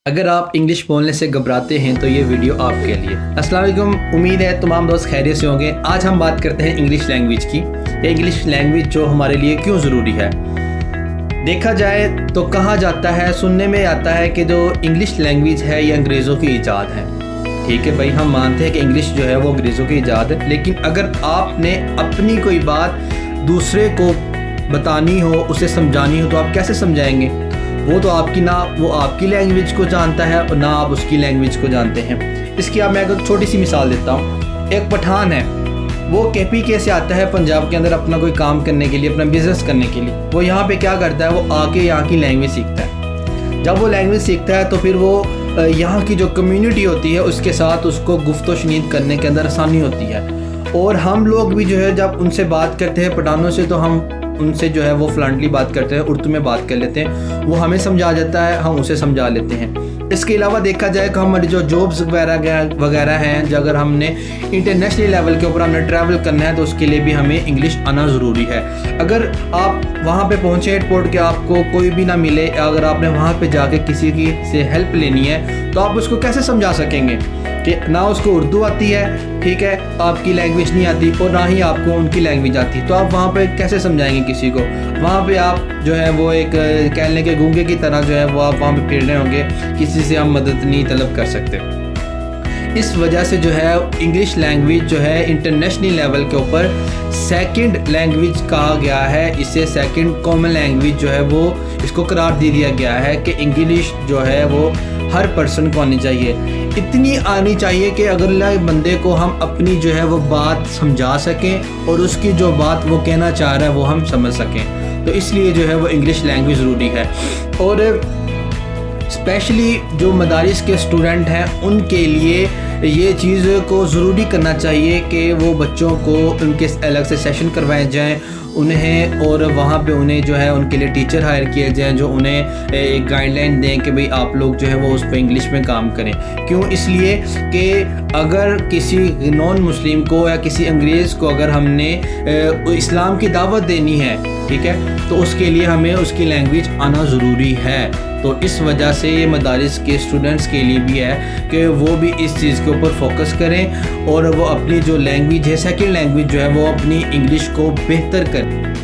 अगर आप इंग्लिश बोलने से घबराते हैं तो ये वीडियो आपके लिए। अस्सलाम वालेकुम, उम्मीद है तमाम दोस्त खैरियत से होंगे। आज हम बात करते हैं इंग्लिश लैंग्वेज की। ये इंग्लिश लैंग्वेज जो हमारे लिए क्यों ज़रूरी है। देखा जाए तो कहा जाता है, सुनने में आता है कि जो इंग्लिश लैंग्वेज है ये अंग्रेज़ों की ईजाद है। ठीक है भाई, हम मानते हैं कि इंग्लिश जो है वो अंग्रेज़ों की ईजाद है, लेकिन अगर आपने अपनी कोई बात दूसरे को बतानी हो, उसे समझानी हो, तो आप कैसे समझाएंगे? वो तो वो आपकी लैंग्वेज को जानता है और ना आप उसकी लैंग्वेज को जानते हैं। इसकी मैं एक छोटी सी मिसाल देता हूँ। एक पठान है, वो KPK से आता है पंजाब के अंदर अपना कोई काम करने के लिए, अपना बिजनेस करने के लिए। वो यहाँ पे क्या करता है, वो आके यहाँ की लैंग्वेज सीखता है। जब वो लैंग्वेज सीखता है तो फिर वो यहाँ की जो कम्युनिटी होती है उसके साथ उसको गुफ्तो शनीद करने के अंदर आसानी होती है। और हम लोग भी जो है जब उनसे बात करते हैं पठानों से, तो हम उनसे जो है वो फ्लंटली बात करते हैं, उर्दू में बात कर लेते हैं। वो हमें समझा जाता है, हम उसे समझा लेते हैं। इसके अलावा देखा जाए कि हमारी जो जॉब्स वगैरह हैं, जो अगर हमने इंटरनेशनल लेवल के ऊपर हमने ट्रैवल करना है तो उसके लिए भी हमें इंग्लिश आना ज़रूरी है। अगर आप वहाँ पे पहुँचे एयरपोर्ट के, आपको कोई भी ना मिले, अगर आपने वहाँ पे जाके किसी की से हेल्प लेनी है तो आप उसको कैसे समझा सकेंगे कि ना उसको उर्दू आती है, ठीक है, आपकी लैंग्वेज नहीं आती, और ना ही आपको उनकी लैंग्वेज आती, तो आप वहाँ पे कैसे समझाएंगे किसी को? वहाँ पे आप जो है वो एक कहने के गूंगे की तरह जो है वो आप वहाँ पे फिर रहे होंगे, किसी से हम मदद नहीं तलब कर सकते। इस वजह से जो है इंग्लिश लैंग्वेज जो है इंटरनेशनल लेवल के ऊपर सेकंड लैंग्वेज कहा गया है। इसे सेकंड कॉमन लैंग्वेज जो है वो इसको करार दे दिया गया है कि इंग्लिश जो है वो हर पर्सन को आनी चाहिए। इतनी आनी चाहिए कि अगले बंदे को हम अपनी जो है वो बात समझा सकें और उसकी जो बात वो कहना चाह रहा है वो हम समझ सकें। तो इसलिए जो है वो इंग्लिश लैंग्वेज ज़रूरी है। और स्पेशली जो मदारिस के स्टूडेंट हैं उनके लिए ये चीज़ को ज़रूरी करना चाहिए कि वो बच्चों को उनके अलग से सेशन करवाए जाएं उन्हें, और वहाँ पे उन्हें जो है उनके लिए टीचर हायर किए जाएं जो उन्हें एक गाइडलाइन दें कि भाई आप लोग जो है वो उस पर इंग्लिश में काम करें। क्यों? इसलिए कि अगर किसी नॉन मुस्लिम को या किसी अंग्रेज़ को अगर हमने इस्लाम की दावत देनी है, ठीक है, तो उसके लिए हमें उसकी लैंग्वेज आना ज़रूरी है। तो इस वजह से ये मदारिस के स्टूडेंट्स के लिए भी है कि वो भी इस चीज़ के ऊपर फोकस करें और वो अपनी जो लैंग्वेज है, सेकंड लैंग्वेज जो है वो अपनी इंग्लिश को बेहतर करें।